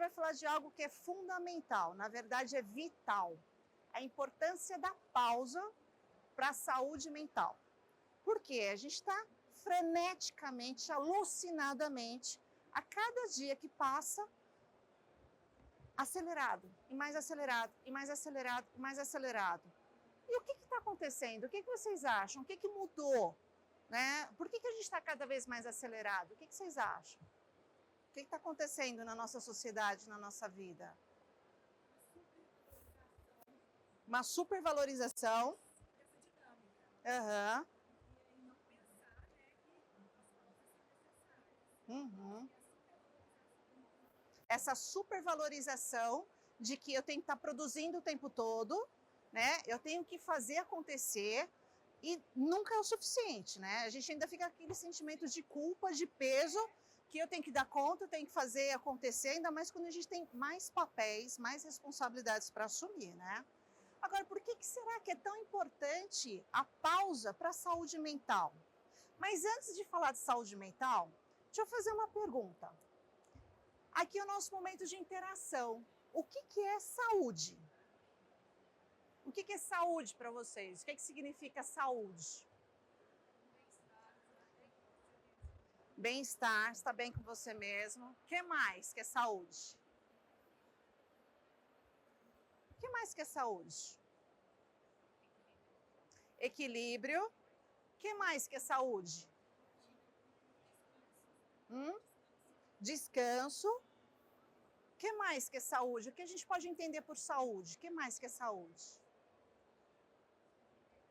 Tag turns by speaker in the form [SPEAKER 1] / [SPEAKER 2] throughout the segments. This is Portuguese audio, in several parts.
[SPEAKER 1] vai falar de algo que é fundamental, na verdade é vital. A importância da pausa para a saúde mental. Por quê? A gente está freneticamente, alucinadamente, a cada dia que passa, acelerado, e mais acelerado, e mais acelerado, e mais acelerado. E o que está acontecendo? O que vocês acham? O que mudou? Né? Por que a gente está cada vez mais acelerado? O que vocês acham? O que está acontecendo na nossa sociedade, na nossa vida? Uma supervalorização. Aham. Uhum. Essa supervalorização de que eu tenho que estar produzindo o tempo todo, né? Eu tenho que fazer acontecer e nunca é o suficiente, né? A gente ainda fica com aquele sentimento de culpa, de peso, que eu tenho que dar conta, eu tenho que fazer acontecer, ainda mais quando a gente tem mais papéis, mais responsabilidades para assumir, né? Agora, por que será que é tão importante a pausa para a saúde mental? Mas antes de falar de saúde mental, deixa eu fazer uma pergunta. Aqui é o nosso momento de interação. O que é saúde? O que é saúde para vocês? O que significa saúde? Bem-estar, estar bem com você mesmo. O que mais que é saúde? O que mais que é saúde? Equilíbrio. O que mais que é saúde? Descanso. O que mais que é saúde? O que a gente pode entender por saúde? O que mais que é saúde?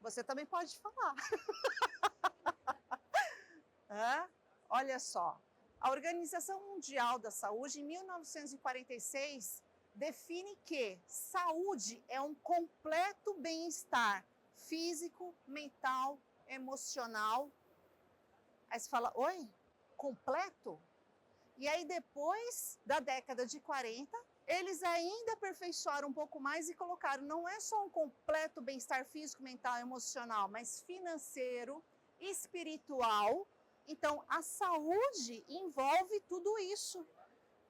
[SPEAKER 1] Você também pode falar. Olha só, a Organização Mundial da Saúde, em 1946, define que saúde é um completo bem-estar físico, mental, emocional. Aí você fala, oi? Completo? E aí depois da década de 40, eles ainda aperfeiçoaram um pouco mais e colocaram, não é só um completo bem-estar físico, mental, emocional, mas financeiro, espiritual. Então, a saúde envolve tudo isso.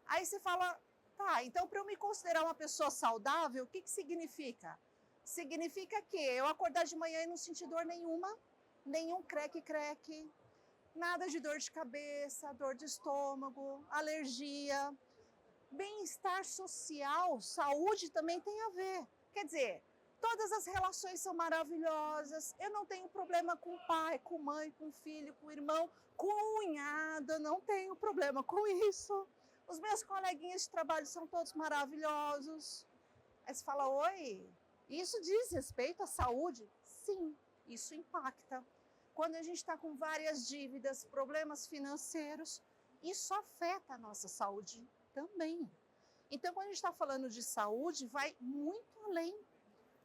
[SPEAKER 1] Aí você fala, tá, então para eu me considerar uma pessoa saudável, o que significa? Significa que eu acordar de manhã e não sentir dor nenhuma, nenhum creque-creque, nada de dor de cabeça, dor de estômago, alergia. Bem-estar social, saúde também tem a ver. Quer dizer, todas as relações são maravilhosas, eu não tenho problema com pai, com mãe, com filho, com irmão, com cunhada, não tenho problema com isso. Os meus coleguinhas de trabalho são todos maravilhosos. Aí você fala, oi, isso diz respeito à saúde? Sim, isso impacta. Quando a gente está com várias dívidas, problemas financeiros, isso afeta a nossa saúde também. Então, quando a gente está falando de saúde, vai muito além,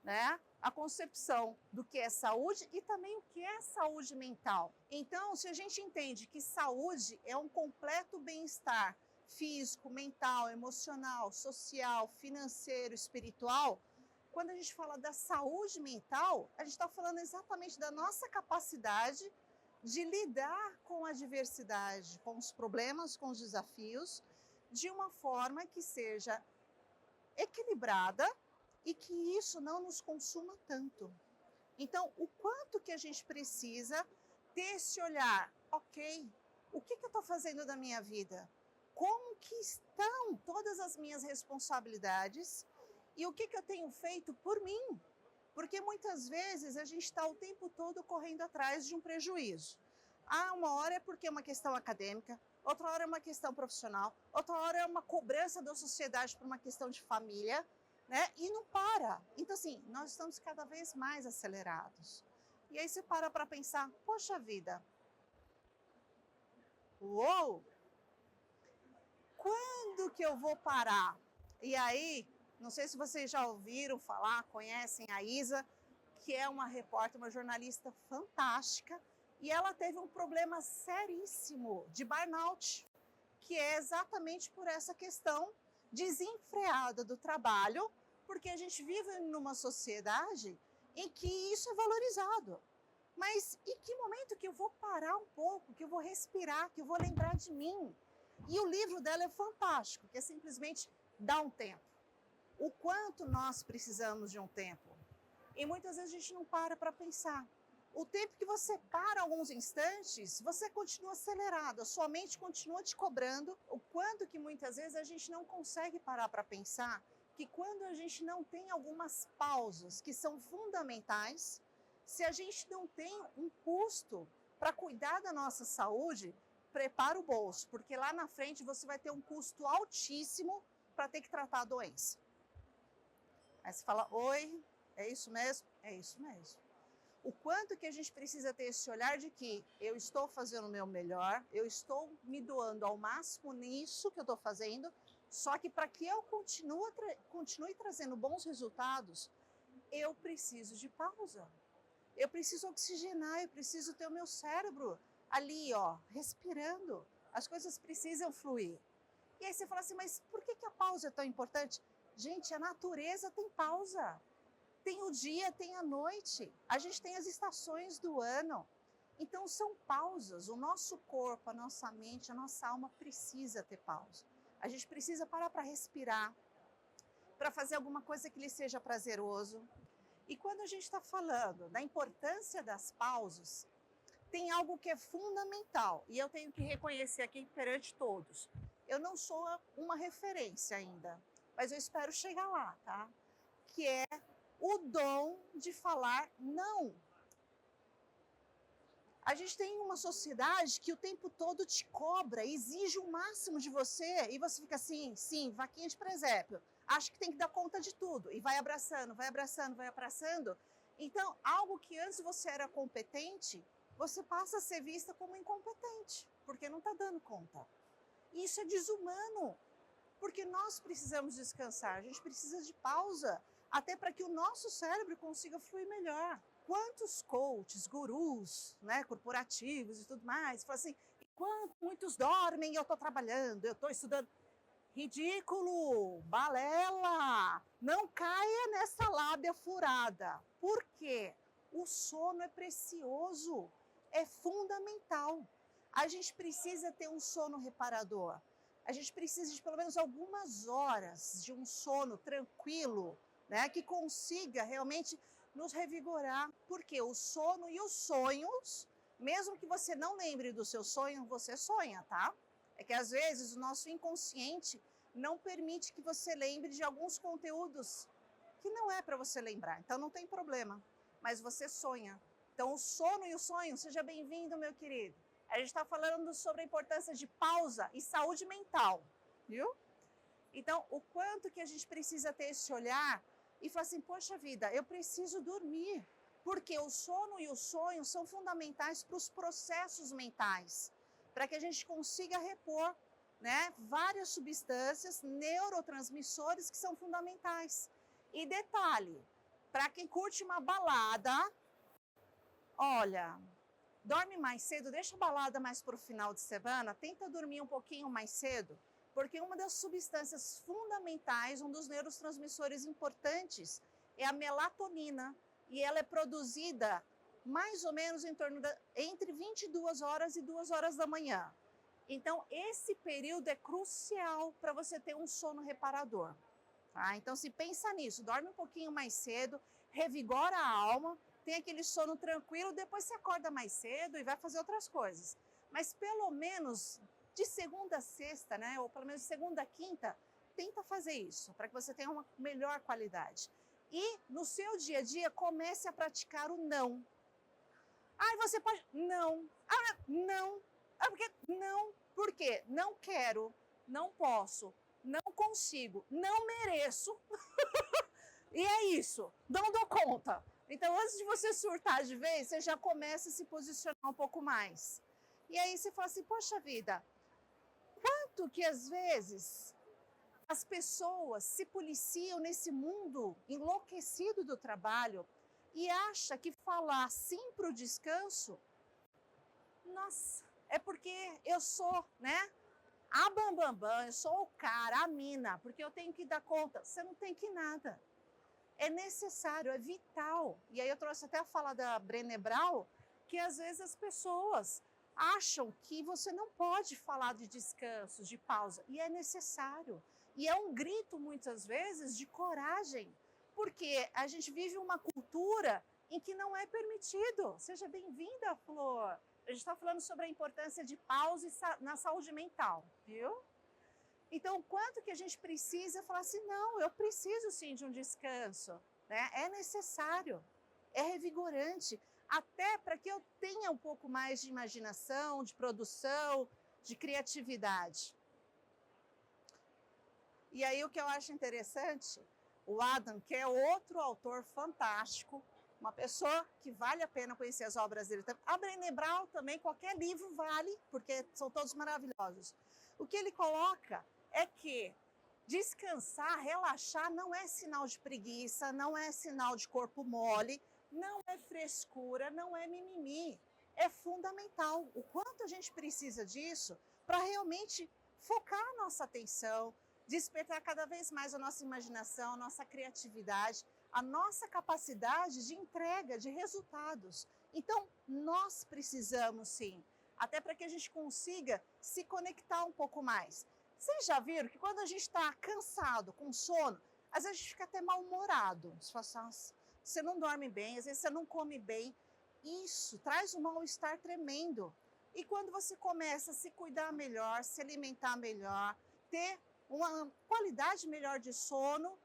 [SPEAKER 1] né? A concepção do que é saúde e também o que é saúde mental. Então, se a gente entende que saúde é um completo bem-estar físico, mental, emocional, social, financeiro, espiritual, quando a gente fala da saúde mental, a gente está falando exatamente da nossa capacidade de lidar com a diversidade, com os problemas, com os desafios, de uma forma que seja equilibrada e que isso não nos consuma tanto. Então, o quanto que a gente precisa ter esse olhar, ok, o que eu estou fazendo da minha vida? Como que estão todas as minhas responsabilidades e o que eu tenho feito por mim? Porque muitas vezes a gente está o tempo todo correndo atrás de um prejuízo. Uma hora é porque é uma questão acadêmica, outra hora é uma questão profissional, outra hora é uma cobrança da sociedade por uma questão de família, né? E não para. Então, assim, nós estamos cada vez mais acelerados. E aí você para pensar, poxa vida, uou, quando que eu vou parar? E aí, não sei se vocês já ouviram falar, conhecem a Isa, que é uma repórter, uma jornalista fantástica, e ela teve um problema seríssimo de burnout, que é exatamente por essa questão desenfreada do trabalho, porque a gente vive numa sociedade em que isso é valorizado. Mas em que momento que eu vou parar um pouco, que eu vou respirar, que eu vou lembrar de mim? E o livro dela é fantástico, que é simplesmente dar um tempo. O quanto nós precisamos de um tempo. E muitas vezes a gente não para pensar. O tempo que você para alguns instantes, você continua acelerado, a sua mente continua te cobrando. O quanto que muitas vezes a gente não consegue parar para pensar que quando a gente não tem algumas pausas que são fundamentais, se a gente não tem um custo para cuidar da nossa saúde, prepara o bolso, porque lá na frente você vai ter um custo altíssimo para ter que tratar a doença. Aí você fala, oi, é isso mesmo? É isso mesmo. O quanto que a gente precisa ter esse olhar de que eu estou fazendo o meu melhor, eu estou me doando ao máximo nisso que eu estou fazendo, só que para que eu continue trazendo bons resultados, eu preciso de pausa. Eu preciso oxigenar, eu preciso ter o meu cérebro ali, ó, respirando. As coisas precisam fluir. E aí você fala assim, mas por que a pausa é tão importante? Gente, a natureza tem pausa. Tem o dia, tem a noite. A gente tem as estações do ano. Então são pausas. O nosso corpo, a nossa mente, a nossa alma precisa ter pausa. A gente precisa parar para respirar, para fazer alguma coisa que lhe seja prazeroso. E quando a gente está falando da importância das pausas, tem algo que é fundamental, e eu tenho que reconhecer aqui perante todos. Eu não sou uma referência ainda, mas eu espero chegar lá, tá? Que é o dom de falar não. A gente tem uma sociedade que o tempo todo te cobra, exige o máximo de você, e você fica assim, sim, vaquinha de presépio. Acha que tem que dar conta de tudo, e vai abraçando, vai abraçando, vai abraçando. Então, algo que antes você era competente, você passa a ser vista como incompetente, porque não está dando conta. Isso é desumano, porque nós precisamos descansar, a gente precisa de pausa, até para que o nosso cérebro consiga fluir melhor. Quantos coaches, gurus, né, corporativos e tudo mais, falam assim, enquanto muitos dormem, eu estou trabalhando, eu estou estudando. Ridículo, balela, não caia nessa lábia furada. Por quê? O sono é precioso, é fundamental. A gente precisa ter um sono reparador. A gente precisa de pelo menos algumas horas de um sono tranquilo, né, que consiga realmente nos revigorar, porque o sono e os sonhos, mesmo que você não lembre do seu sonho, você sonha, tá? É que às vezes o nosso inconsciente não permite que você lembre de alguns conteúdos que não é para você lembrar, então não tem problema, mas você sonha. Então o sono e o sonho, seja bem-vindo, meu querido. A gente está falando sobre a importância de pausa e saúde mental, viu? Então, o quanto que a gente precisa ter esse olhar e falar assim, poxa vida, eu preciso dormir, porque o sono e o sonho são fundamentais para os processos mentais, para que a gente consiga repor, né, várias substâncias, neurotransmissores que são fundamentais. E detalhe, para quem curte uma balada, olha, dorme mais cedo, deixa a balada mais para o final de semana, tenta dormir um pouquinho mais cedo, porque uma das substâncias fundamentais, um dos neurotransmissores importantes, é a melatonina, e ela é produzida mais ou menos entre 22 horas e 2 horas da manhã. Então, esse período é crucial para você ter um sono reparador. Tá? Então, se pensa nisso, dorme um pouquinho mais cedo, revigora a alma, tem aquele sono tranquilo, depois você acorda mais cedo e vai fazer outras coisas. Mas pelo menos de segunda a sexta, né, ou pelo menos de segunda a quinta, tenta fazer isso, para que você tenha uma melhor qualidade. E no seu dia a dia, comece a praticar o não. Ah, você pode... Não. Ah, não. Ah, porque... Não. Por quê? Não quero, não posso, não consigo, não mereço. E é isso, não dou conta. Então, antes de você surtar de vez, você já começa a se posicionar um pouco mais. E aí você fala assim, poxa vida, quanto que às vezes as pessoas se policiam nesse mundo enlouquecido do trabalho e acha que falar sim para o descanso, nossa, é porque eu sou, né, a bambambam, eu sou o cara, a mina, porque eu tenho que dar conta. Você não tem que nada. É necessário, é vital. E aí eu trouxe até a fala da Brené Brown, que às vezes as pessoas acham que você não pode falar de descanso, de pausa, e é necessário. E é um grito, muitas vezes, de coragem, porque a gente vive uma cultura em que não é permitido. Seja bem-vinda, Flor. A gente está falando sobre a importância de pausa na saúde mental, viu? Então, o quanto que a gente precisa falar assim, não, eu preciso sim de um descanso, né? É necessário, é revigorante, até para que eu tenha um pouco mais de imaginação, de produção, de criatividade. E aí o que eu acho interessante, o Adam, que é outro autor fantástico, uma pessoa que vale a pena conhecer as obras dele. A Brené Brown também, qualquer livro vale, porque são todos maravilhosos. O que ele coloca é que descansar, relaxar não é sinal de preguiça, não é sinal de corpo mole, não é frescura, não é mimimi. É fundamental o quanto a gente precisa disso para realmente focar a nossa atenção, despertar cada vez mais a nossa imaginação, a nossa criatividade, a nossa capacidade de entrega de resultados. Então, nós precisamos sim, até para que a gente consiga se conectar um pouco mais. Vocês já viram que quando a gente está cansado, com sono, às vezes a gente fica até mal-humorado. Você não dorme bem, às vezes você não come bem. Isso traz um mal-estar tremendo. E quando você começa a se cuidar melhor, se alimentar melhor, ter uma qualidade melhor de sono,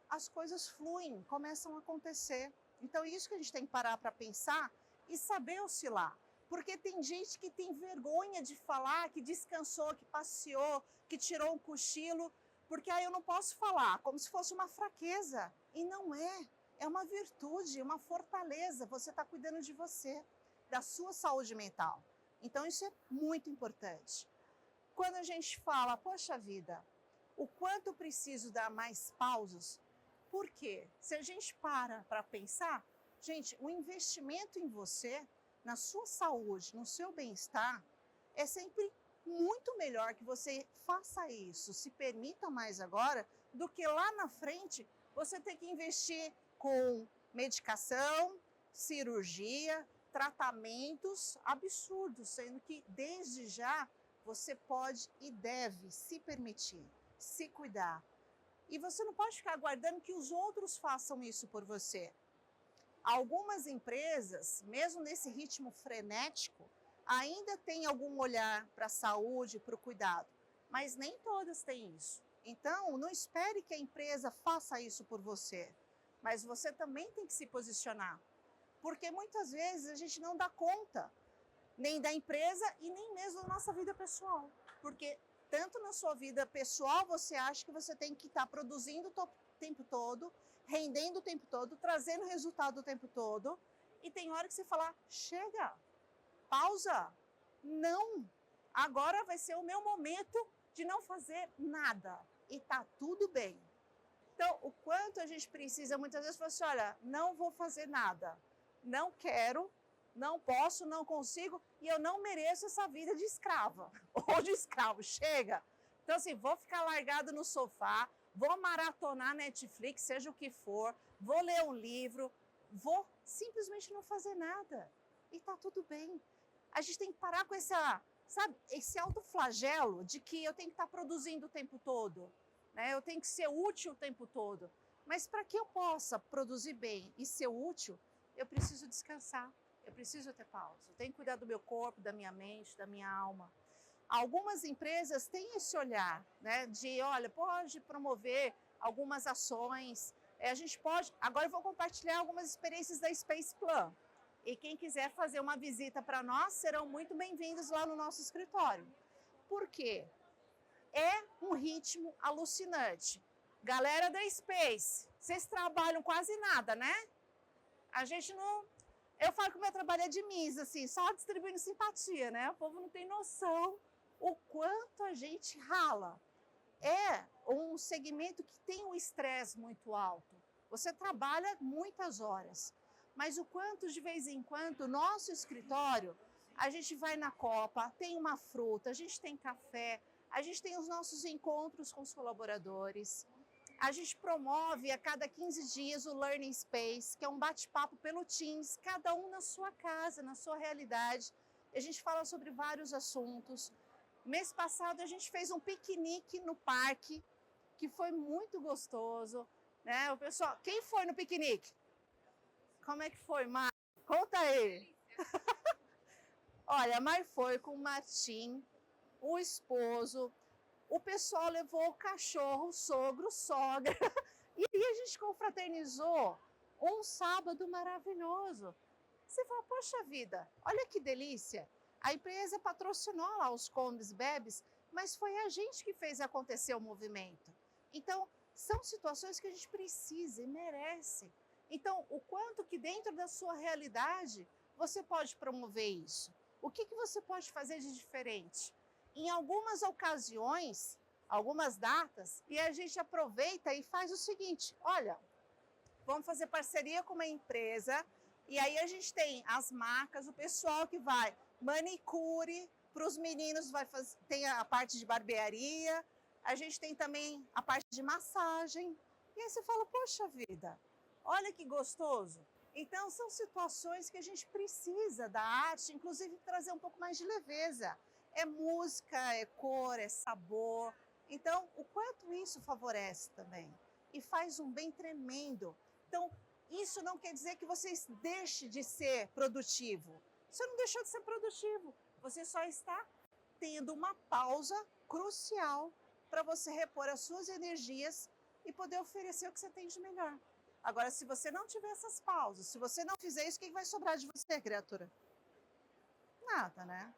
[SPEAKER 1] as coisas fluem, começam a acontecer. Então, isso que a gente tem que parar para pensar e saber oscilar. Porque tem gente que tem vergonha de falar, que descansou, que passeou, que tirou um cochilo, porque aí eu não posso falar, como se fosse uma fraqueza. E não é. É uma virtude, uma fortaleza. Você está cuidando de você, da sua saúde mental. Então, isso é muito importante. Quando a gente fala, poxa vida, o quanto preciso dar mais pausas, por quê? Se a gente para pensar, gente, o investimento em você, na sua saúde, no seu bem-estar, é sempre muito melhor que você faça isso, se permita mais agora, do que lá na frente você ter que investir com medicação, cirurgia, tratamentos absurdos, sendo que desde já você pode e deve se permitir, se cuidar. E você não pode ficar aguardando que os outros façam isso por você. Algumas empresas, mesmo nesse ritmo frenético, ainda têm algum olhar para a saúde, para o cuidado, mas nem todas têm isso. Então, não espere que a empresa faça isso por você, mas você também tem que se posicionar, porque muitas vezes a gente não dá conta, nem da empresa e nem mesmo da nossa vida pessoal, porque tanto na sua vida pessoal você acha que você tem que estar produzindo o tempo todo, rendendo o tempo todo, trazendo resultado o tempo todo, e tem hora que você fala, chega, pausa, não, agora vai ser o meu momento de não fazer nada, e tá tudo bem. Então, o quanto a gente precisa, muitas vezes, falar assim, olha, não vou fazer nada, não quero, não posso, não consigo, e eu não mereço essa vida de escrava, ou de escravo, chega. Então, assim, vou ficar largado no sofá, vou maratonar Netflix, seja o que for, vou ler um livro, vou simplesmente não fazer nada, e tá tudo bem. A gente tem que parar com esse autoflagelo de que eu tenho que estar produzindo o tempo todo, né? Eu tenho que ser útil o tempo todo. Mas para que eu possa produzir bem e ser útil, eu preciso descansar. Eu preciso ter pausa, eu tenho que cuidar do meu corpo, da minha mente, da minha alma. Algumas empresas têm esse olhar, né, de, olha, pode promover algumas ações, a gente pode... Agora eu vou compartilhar algumas experiências da Space Plan. E quem quiser fazer uma visita para nós, serão muito bem-vindos lá no nosso escritório. Por quê? É um ritmo alucinante. Galera da Space, vocês trabalham quase nada, né? A gente não... Eu falo que o meu trabalho é de misa, assim, só distribuindo simpatia, né? O povo não tem noção o quanto a gente rala. É um segmento que tem um estresse muito alto. Você trabalha muitas horas, mas o quanto de vez em quando, nosso escritório, a gente vai na copa, tem uma fruta, a gente tem café, a gente tem os nossos encontros com os colaboradores. A gente promove a cada 15 dias o Learning Space, que é um bate-papo pelo Teams, cada um na sua casa, na sua realidade, a gente fala sobre vários assuntos. Mês passado a gente fez um piquenique no parque, que foi muito gostoso, né? O pessoal, quem foi no piquenique? Como é que foi, Mar? Conta aí. Olha, a Mar foi com o Martim, o esposo, o pessoal levou o cachorro, o sogro, sogra, e aí a gente confraternizou um sábado maravilhoso. Você fala, poxa vida, olha que delícia. A empresa patrocinou lá os Combis Bebes, mas foi a gente que fez acontecer o movimento. Então, são situações que a gente precisa e merece. Então, o quanto que dentro da sua realidade você pode promover isso? O que você pode fazer de diferente? Em algumas ocasiões, algumas datas, e a gente aproveita e faz o seguinte, olha, vamos fazer parceria com uma empresa, e aí a gente tem as marcas, o pessoal que vai manicure, para os meninos tem a parte de barbearia, a gente tem também a parte de massagem. E aí você fala, poxa vida, olha que gostoso. Então são situações que a gente precisa da arte, inclusive trazer um pouco mais de leveza. É música, é cor, é sabor. Então, o quanto isso favorece também. E faz um bem tremendo. Então, isso não quer dizer que você deixe de ser produtivo. Você não deixou de ser produtivo. Você só está tendo uma pausa crucial para você repor as suas energias e poder oferecer o que você tem de melhor. Agora, se você não tiver essas pausas, se você não fizer isso, o que vai sobrar de você, criatura? Nada, né?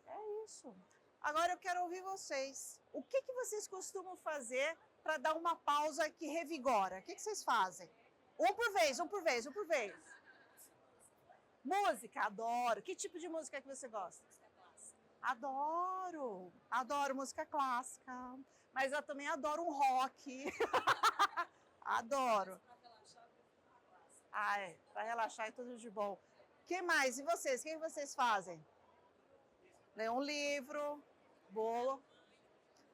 [SPEAKER 1] É isso. Agora eu quero ouvir vocês. O que vocês costumam fazer para dar uma pausa que revigora? O que vocês fazem? Um por vez, um por vez, um por vez. Música, adoro. Que tipo de música que você gosta? Adoro, adoro música clássica, mas eu também adoro um rock. Adoro. Ai, para relaxar é tudo de bom. O que mais? E vocês? O que vocês fazem? Ler um livro, bolo.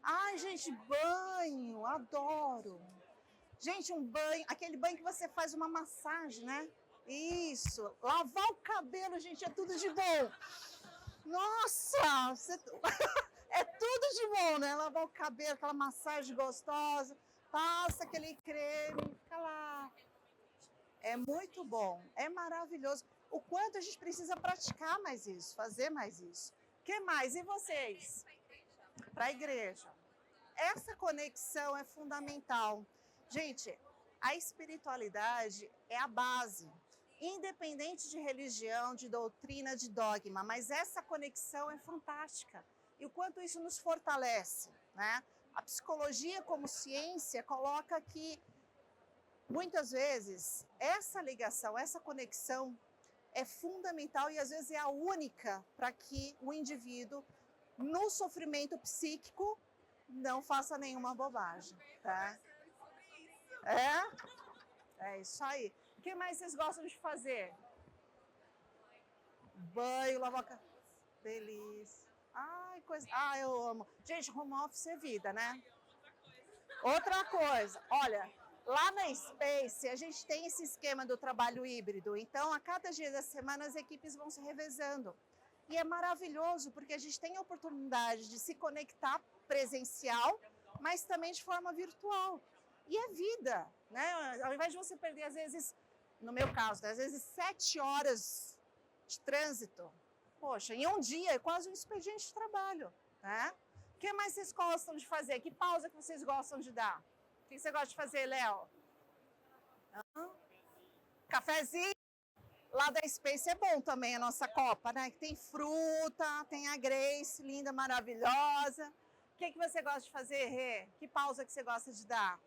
[SPEAKER 1] Ai, gente, banho, adoro. Gente, um banho, aquele banho que você faz uma massagem, né? Isso, lavar o cabelo, gente, é tudo de bom. Nossa, é tudo de bom, né? Lavar o cabelo, aquela massagem gostosa, passa aquele creme, fica lá. É muito bom, é maravilhoso. O quanto a gente precisa praticar mais isso, fazer mais isso. O que mais? E vocês? Para a igreja. Essa conexão é fundamental. Gente, a espiritualidade é a base, independente de religião, de doutrina, de dogma, mas essa conexão é fantástica. E o quanto isso nos fortalece, né? A psicologia como ciência coloca que, muitas vezes, essa ligação, essa conexão é fundamental e às vezes é a única para que o indivíduo, no sofrimento psíquico, não faça nenhuma bobagem, tá? É isso aí. O que mais vocês gostam de fazer? Banho, lavar cabelo. Delícia. Ai, coisa. Ah, eu amo. Gente, home office é vida, né? Outra coisa. Olha, lá na Space, a gente tem esse esquema do trabalho híbrido. Então, a cada dia da semana, as equipes vão se revezando. E é maravilhoso, porque a gente tem a oportunidade de se conectar presencial, mas também de forma virtual. E é vida, né? Ao invés de você perder, às vezes, no meu caso, né? Às vezes 7 horas de trânsito, poxa, em um dia é quase um expediente de trabalho, né? O que mais vocês gostam de fazer? Que pausa que vocês gostam de dar? O que você gosta de fazer, Léo? Cafezinho? Lá da Space é bom também a nossa copa, né? Tem fruta, tem a Grace, linda, maravilhosa. O que você gosta de fazer, Rê? Que pausa que você gosta de dar?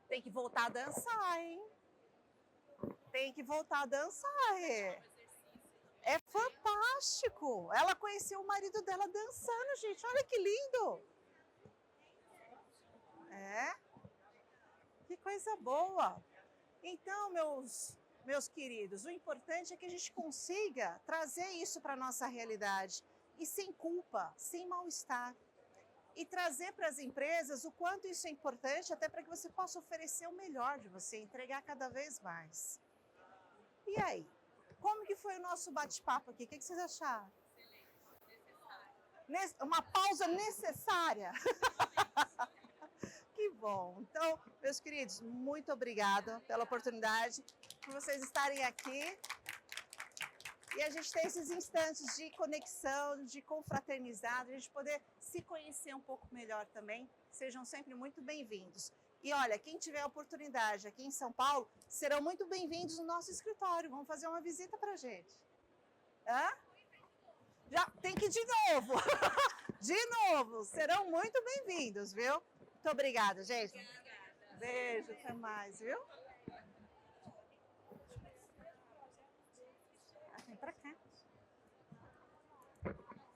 [SPEAKER 1] Tem que voltar a dançar, hein? Tem que voltar a dançar, Rê. É fantástico. Ela conheceu o marido dela dançando, gente. Olha que lindo. É? Que coisa boa. Então, meus queridos, o importante é que a gente consiga trazer isso para a nossa realidade e sem culpa, sem mal-estar. E trazer para as empresas o quanto isso é importante, até para que você possa oferecer o melhor de você, entregar cada vez mais. E aí? Como que foi o nosso bate-papo aqui? O que vocês acharam? Uma pausa necessária. Que bom. Então, meus queridos, muito obrigada pela oportunidade, por vocês estarem aqui. E a gente ter esses instantes de conexão, de confraternizar, de a gente poder se conhecer um pouco melhor também. Sejam sempre muito bem-vindos. E olha, quem tiver a oportunidade aqui em São Paulo, serão muito bem-vindos no nosso escritório. Vamos fazer uma visita pra gente. Hã? Já tem que ir de novo. De novo. Serão muito bem-vindos, viu? Muito obrigada, gente. Beijo, até mais, viu?